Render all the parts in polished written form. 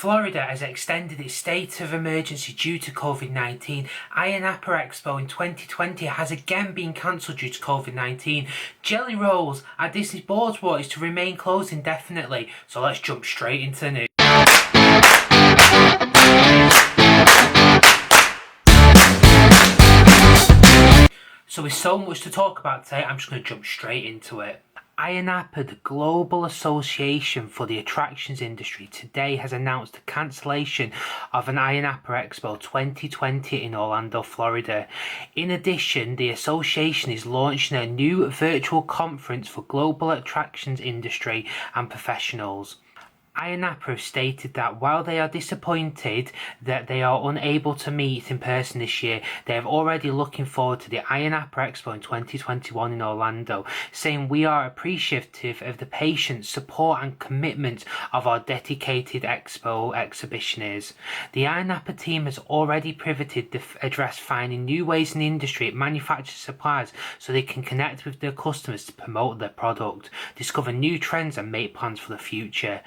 Florida has extended its state of emergency due to COVID-19. IANAPA Expo in 2020 has again been cancelled due to COVID-19. Jelly Rolls at Disney's Boardwalk is to remain closed indefinitely. So let's jump straight into the news. So with so much to talk about today, I'm just going to jump straight into it. IANAPA, the Global Association for the Attractions Industry, today has announced the cancellation of an IANAPA Expo 2020 in Orlando, Florida. In addition, the association is launching a new virtual conference for global attractions industry and professionals. IANAPA have stated that while they are disappointed that they are unable to meet in person this year, they are already looking forward to the IANAPA Expo in 2021 in Orlando, saying we are appreciative of the patience, support and commitment of our dedicated expo exhibitionists. The IANAPA team has already pivoted to address finding new ways in the industry it manufactures suppliers so they can connect with their customers to promote their product, discover new trends and make plans for the future.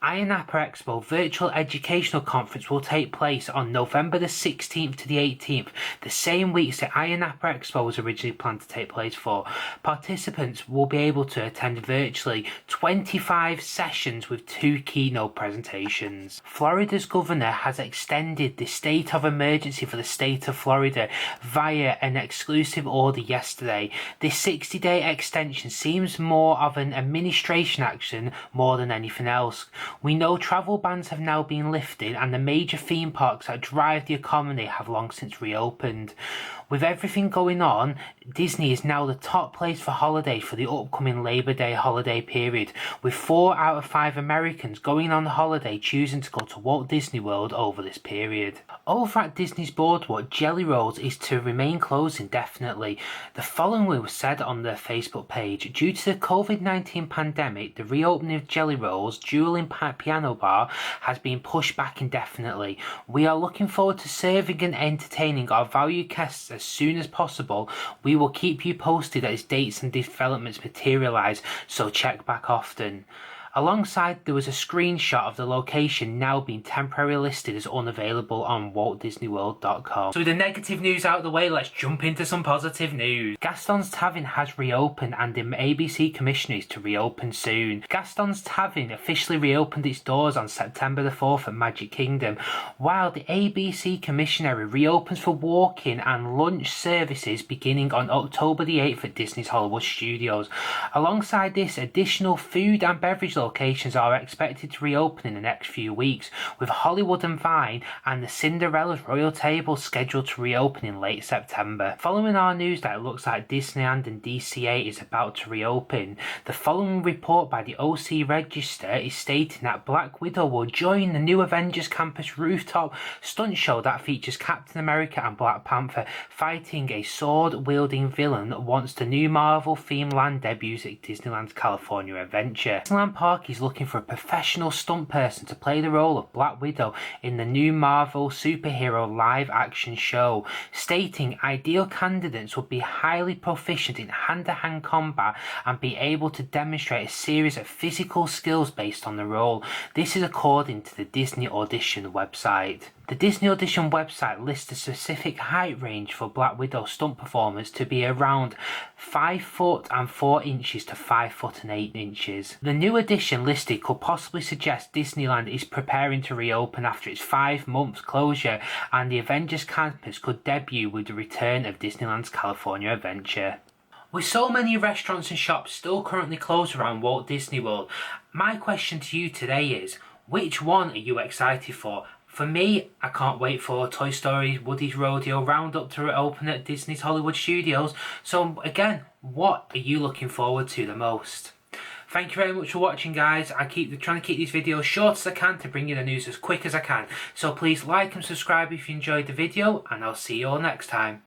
IANAPA Expo Virtual Educational Conference will take place on November the 16th to the 18th, the same weeks that IANAPA Expo was originally planned to take place for. Participants will be able to attend virtually 25 sessions with 2 keynote presentations. Florida's governor has extended the state of emergency for the state of Florida via an exclusive order yesterday. This 60-day extension seems more of an administration action more than anything else. We know travel bans have now been lifted and the major theme parks that drive the economy have long since reopened. With everything going on, Disney is now the top place for holiday for the upcoming Labor Day holiday period, with 4 out of 5 Americans going on holiday choosing to go to Walt Disney World over this period. Over at Disney's Boardwalk, Jelly Rolls is to remain closed indefinitely. The following was said on their Facebook page: due to the COVID-19 pandemic, the reopening of Jelly Rolls Dueling Piano Bar has been pushed back indefinitely. We are looking forward to serving and entertaining our valued guests as soon as possible. We will keep you posted as dates and developments materialise, so check back often. Alongside, there was a screenshot of the location now being temporarily listed as unavailable on WaltDisneyWorld.com. So with the negative news out of the way, let's jump into some positive news. Gaston's Tavern has reopened and the ABC Commissioner is to reopen soon. Gaston's Tavern officially reopened its doors on September the 4th at Magic Kingdom, while the ABC Commissioner reopens for walk-in and lunch services beginning on October the 8th at Disney's Hollywood Studios. Alongside this, additional food and beverage locations are expected to reopen in the next few weeks, with Hollywood and Vine and the Cinderella's Royal Table scheduled to reopen in late September. Following our news that it looks like Disneyland and DCA is about to reopen, the following report by the OC Register is stating that Black Widow will join the new Avengers Campus rooftop stunt show that features Captain America and Black Panther fighting a sword-wielding villain once the new Marvel-themed land debuts at Disneyland's California Adventure. Disneyland Park is looking for a professional stunt person to play the role of Black Widow in the new Marvel superhero live-action show, stating ideal candidates would be highly proficient in hand-to-hand combat and be able to demonstrate a series of physical skills based on the role. This is according to the Disney Audition website. The Disney Audition website lists a specific height range for Black Widow stunt performers to be around 5 foot and 4 inches to 5 foot and 8 inches. The new addition listed could possibly suggest Disneyland is preparing to reopen after its 5-month closure, and the Avengers Campus could debut with the return of Disneyland's California Adventure. With so many restaurants and shops still currently closed around Walt Disney World, my question to you today is, which one are you excited for? For me, I can't wait for Toy Story Woody's Rodeo Roundup to open at Disney's Hollywood Studios. So again, what are you looking forward to the most? Thank you very much for watching, guys. I keep trying to keep these videos short as I can to bring you the news as quick as I can. So please like and subscribe if you enjoyed the video, and I'll see you all next time.